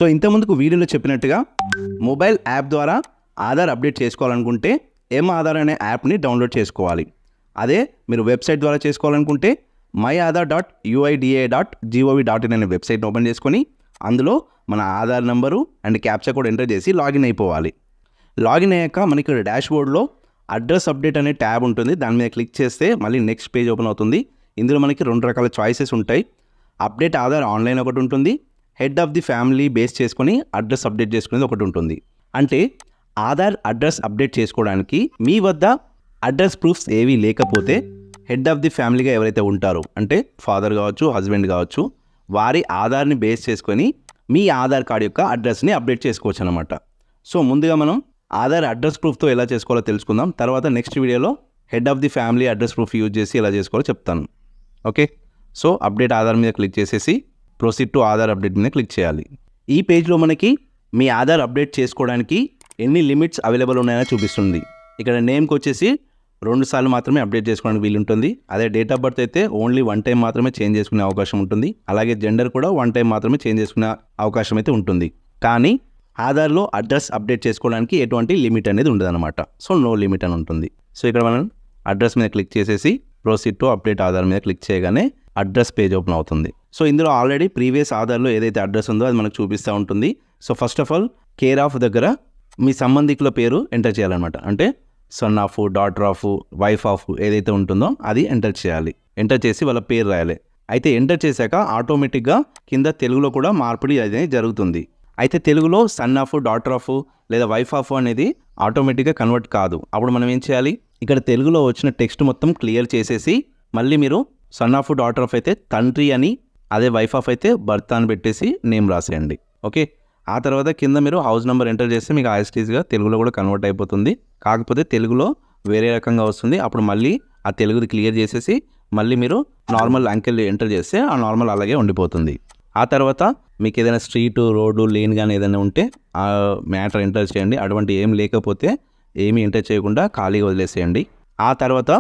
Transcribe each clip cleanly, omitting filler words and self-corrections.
So ఇంతకుముందుకు వీడియోలో చెప్పినట్టుగా mobile app ద్వారా ఆధార్ అప్డేట్ చేసుకోవాలనుకుంటే ఆధార్ అనే యాప్ని డౌన్లోడ్ చేసుకోవాలి. అదే మీరు వెబ్సైట్ ద్వారా చేసుకోవాలనుకుంటే myAadhar.uida.gov.in అనే వెబ్సైట్ని ఓపెన్ చేసుకొని అందులో మన Aadhaar number and captcha code enter చేసి లాగిన్ అయిపోవాలి. లాగిన్ అయ్యాక మనకి డాష్బోర్డ్లో అడ్రస్ అప్డేట్ అనే ట్యాబ్ ఉంటుంది. దాని మీద క్లిక్ చేస్తే మళ్ళీ నెక్స్ట్ పేజ్ ఓపెన్ అవుతుంది. ఇందులో మనకి 2 రకాల చాయిసెస్ ఉంటాయి. అప్డేట్ ఆధార్ ఆన్లైన్ ఒకటి ఉంటుంది, head of the family base చేసుకొని అడ్రస్ అప్డేట్ చేసుకునేది ఒకటి ఉంటుంది. అంటే ఆధార్ అడ్రస్ అప్డేట్ చేసుకోవడానికి మీ వద్ద అడ్రస్ ప్రూఫ్స్ ఏవి లేకపోతే హెడ్ ఆఫ్ ది ఫ్యామిలీగా ఎవరైతే ఉంటారో అంటే ఫాదర్ కావచ్చు, హస్బెండ్ కావచ్చు, వారి ఆధార్ని బేస్ చేసుకొని మీ ఆధార్ కార్డ్ యొక్క అడ్రస్ని అప్డేట్ చేసుకోవచ్చు అనమాట. సో ముందుగా మనం ఆధార్ అడ్రస్ ప్రూఫ్తో ఎలా చేసుకోవాలో తెలుసుకుందాం. తర్వాత నెక్స్ట్ వీడియోలో head of the family address proof use చేసి ఎలా చేసుకోవాలో చెప్తాను. ఓకే, సో అప్డేట్ ఆధార్ మీద క్లిక్ చేసేసి ప్రొసీడ్ టు ఆధార్ అప్డేట్ మీద క్లిక్ చేయాలి. ఈ పేజ్లో మనకి మీ ఆధార్ అప్డేట్ చేసుకోవడానికి ఎన్ని లిమిట్స్ అవైలబుల్ ఉన్నాయో చూపిస్తుంది. ఇక్కడ నేమ్కి వచ్చేసి 2 సార్లు మాత్రమే అప్డేట్ చేసుకోవడానికి వీలు ఉంటుంది. అదే డేట్ ఆఫ్ బర్త్ అయితే ఓన్లీ 1 టైం మాత్రమే చేంజ్ చేసుకునే అవకాశం ఉంటుంది. అలాగే జెండర్ కూడా 1 టైం మాత్రమే చేంజ్ చేసుకునే అవకాశం అయితే ఉంటుంది. కానీ ఆధార్లో అడ్రస్ అప్డేట్ చేసుకోవడానికి ఎటువంటి లిమిట్ అనేది ఉండదన్నమాట. సో నో లిమిట్ అని ఉంటుంది. సో ఇక్కడ మనం అడ్రస్ మీద క్లిక్ చేసేసి ప్రొసీడ్ టు అప్డేట్ ఆధార్ మీద క్లిక్ చేయగానే అడ్రస్ పేజ్ ఓపెన్ అవుతుంది. సో ఇందులో ఆల్రెడీ ప్రీవియస్ ఆధార్లో ఏదైతే అడ్రస్ ఉందో అది మనకు చూపిస్తూ ఉంటుంది. So first of all care of దగ్గర మీ సంబంధికుల పేరు ఎంటర్ చేయాలన్నమాట. అంటే son of, daughter of, wife of ఏదైతే ఉంటుందో అది ఎంటర్ చేయాలి. ఎంటర్ చేసి వాళ్ళ పేరు రాయాలి. అయితే ఎంటర్ చేశాక ఆటోమేటిక్గా కింద తెలుగులో కూడా మార్పిడి అనేది జరుగుతుంది. అయితే తెలుగులో సన్ ఆఫ్, డాటర్ ఆఫ్ లేదా వైఫ్ ఆఫ్ అనేది ఆటోమేటిక్గా కన్వర్ట్ కాదు. అప్పుడు మనం ఏం చేయాలి, ఇక్కడ తెలుగులో వచ్చిన టెక్స్ట్ మొత్తం క్లియర్ చేసేసి మళ్ళీ మీరు సన్ ఆఫ్, డాటర్ ఆఫ్ అయితే తండ్రి అని, అదే వైఫ్ ఆఫ్ అయితే భర్త అని పెట్టేసి నేమ్ రాసేయండి. ఓకే, ఆ తర్వాత కింద మీరు హౌస్ నెంబర్ ఎంటర్ చేస్తే మీకు యాస్టీస్గా తెలుగులో కూడా కన్వర్ట్ అయిపోతుంది. కాకపోతే తెలుగులో వేరే రకంగా వస్తుంది. అప్పుడు మళ్ళీ ఆ తెలుగుది క్లియర్ చేసేసి మళ్ళీ మీరు నార్మల్ అంకెల్ ఎంటర్ చేస్తే ఆ నార్మల్ అలాగే ఉండిపోతుంది. ఆ తర్వాత మీకు ఏదైనా స్ట్రీటు, రోడ్డు, లేన్ కానీ ఏదైనా ఉంటే ఆ మ్యాటర్ ఎంటర్ చేయండి. అటువంటి ఏం లేకపోతే ఏమీ ఎంటర్ చేయకుండా ఖాళీగా వదిలేసేయండి. ఆ తర్వాత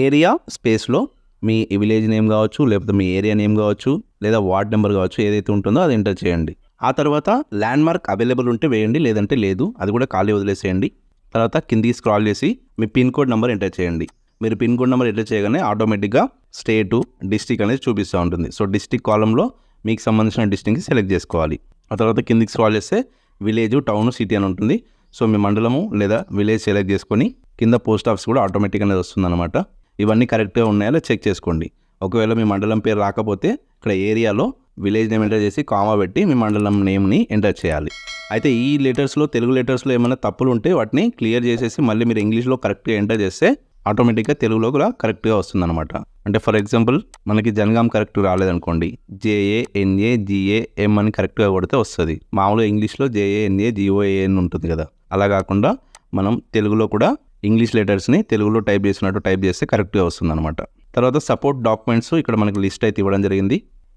ఏరియా స్పేస్లో మీ విలేజ్ నేమ్ కావచ్చు, లేకపోతే మీ ఏరియా నేమ్ కావచ్చు, లేదా వార్డ్ నెంబర్ కావచ్చు, ఏదైతే ఉంటుందో అది ఎంటర్ చేయండి. ఆ తర్వాత ల్యాండ్ మార్క్ అవైలబుల్ ఉంటే వేయండి, లేదంటే లేదు, అది కూడా ఖాళీ వదిలేసేయండి. తర్వాత కిందికి స్క్రాల్ చేసి మీ పిన్ కోడ్ నెంబర్ ఎంటర్ చేయండి. మీరు పిన్ కోడ్ నెంబర్ ఎంటర్ చేయగానే ఆటోమేటిక్గా స్టేటు, డిస్టిక్ అనేది చూపిస్తూ ఉంటుంది. సో డిస్టిక్ కాలంలో మీకు సంబంధించిన డిస్టిక్ని సెలెక్ట్ చేసుకోవాలి. ఆ తర్వాత కిందికి స్క్రాల్ చేస్తే విలేజ్, టౌన్, సిటీ అని ఉంటుంది. సో మీ మండలము లేదా విలేజ్ సెలెక్ట్ చేసుకొని కింద పోస్ట్ ఆఫీస్ కూడా ఆటోమేటిక్ అనేది వస్తుందన్నమాట. ఇవన్నీ కరెక్ట్గా ఉన్నాయో చెక్ చేసుకోండి. ఒకవేళ మీ మండలం పేరు రాకపోతే ఇక్కడ ఏరియాలో విలేజ్ నేమ్ ఎంటర్ చేసి కామా పెట్టి మీ మండలం నేమ్ని ఎంటర్ చేయాలి. అయితే ఈ లెటర్స్లో, తెలుగు లెటర్స్లో ఏమైనా తప్పులు ఉంటే వాటిని క్లియర్ చేసేసి మళ్ళీ మీరు ఇంగ్లీష్లో కరెక్ట్గా ఎంటర్ చేస్తే ఆటోమేటిక్గా తెలుగులో కూడా కరెక్ట్గా వస్తుందన్నమాట. అంటే ఫర్ ఎగ్జాంపుల్ మనకి జనగాం కరెక్ట్ రాలేదనుకోండి, JANAGAM అని కరెక్ట్గా కొడితే వస్తుంది. మామూలుగా ఇంగ్లీష్లో JANAGOAN ఉంటుంది కదా, అలా కాకుండా మనం తెలుగులో కూడా ఇంగ్లీష్ లెటర్స్ని తెలుగులో టైప్ చేసినట్టు టైప్ చేస్తే కరెక్ట్గా వస్తుందన్నమాట. తర్వాత సపోర్ట్ డాక్యుమెంట్స్ ఇక్కడ మనకి లిస్ట్ అయితే ఇవ్వడం జరిగింది.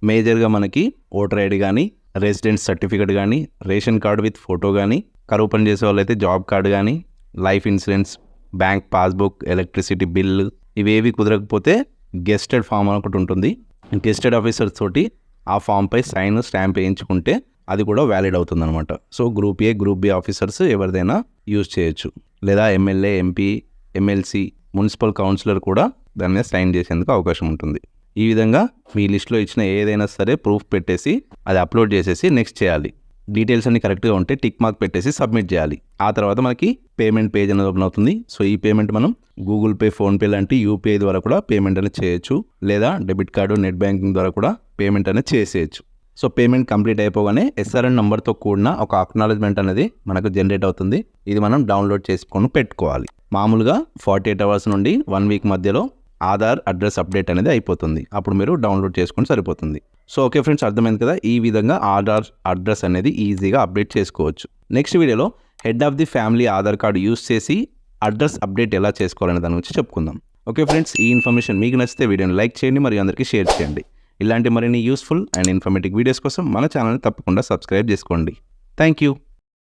మేజర్గా మనకి ఓటర్ ఐడి కానీ, రెసిడెన్స్ సర్టిఫికేట్ కానీ, రేషన్ కార్డు విత్ ఫోటో కానీ, కరువు పని చేసే వాళ్ళైతే జాబ్ కార్డు కానీ, life insurance, bank passbook, electricity bill, ఇవేవి కుదరకపోతే గెస్టెడ్ ఫామ్ ఒకటి ఉంటుంది. గెస్టెడ్ ఆఫీసర్స్ తోటి ఆ ఫామ్పై సైన్, స్టాంప్ వేయించుకుంటే అది కూడా వ్యాలిడ్ అవుతుంది అనమాట. So group A, group B officers ఎవరిదైనా యూజ్ చేయొచ్చు. లేదా MLA, MP, MLC, municipal councillor కూడా దాని మీద సైన్ చేసేందుకు అవకాశం ఉంటుంది. ఈ విధంగా మీ లిస్ట్లో ఇచ్చిన ఏదైనా సరే ప్రూఫ్ పెట్టేసి అది అప్లోడ్ చేసేసి నెక్స్ట్ చేయాలి. డీటెయిల్స్ అన్ని కరెక్ట్గా ఉంటే టిక్ మార్క్ పెట్టేసి సబ్మిట్ చేయాలి. ఆ తర్వాత మనకి పేమెంట్ పేజ్ అనేది ఓపెన్ అవుతుంది. సో ఈ పేమెంట్ మనం గూగుల్ పే, ఫోన్పే లాంటి UPI ద్వారా కూడా పేమెంట్ అనేది చేయొచ్చు. లేదా డెబిట్ కార్డు, నెట్ బ్యాంకింగ్ ద్వారా కూడా పేమెంట్ అనేది చేసేయచ్చు. సో పేమెంట్ కంప్లీట్ అయిపోగానే SRN నెంబర్తో కూడిన ఒక అక్నాలెడ్జ్మెంట్ అనేది మనకు జనరేట్ అవుతుంది. ఇది మనం డౌన్లోడ్ చేసుకొని పెట్టుకోవాలి. మామూలుగా 48 అవర్స్ నుండి 1 వీక్ మధ్యలో ఆధార్ అడ్రస్ అప్డేట్ అనేది అయిపోతుంది. అప్పుడు మీరు డౌన్లోడ్ చేసుకొని సరిపోతుంది. సో ఓకే ఫ్రెండ్స్, అర్థమైంది కదా, ఈ విధంగా ఆధార్ అడ్రస్ అనేది ఈజీగా అప్డేట్ చేసుకోవచ్చు. నెక్స్ట్ వీడియోలో head of the family Aadhaar card use చేసి అడ్రస్ అప్డేట్ ఎలా చేసుకోవాలనే దాని గురించి చెప్పుకుందాం. ఓకే ఫ్రెండ్స్, ఈ ఇన్ఫర్మేషన్ మీకు నచ్చితే వీడియోని లైక్ చేయండి మరియు అందరికీ షేర్ చేయండి. ఇలాంటి మరిన్ని యూస్ఫుల్ అండ్ ఇన్ఫర్మేటివ్ వీడియోస్ కోసం మన ఛానల్ని తప్పకుండా సబ్స్క్రైబ్ చేసుకోండి. Thank you.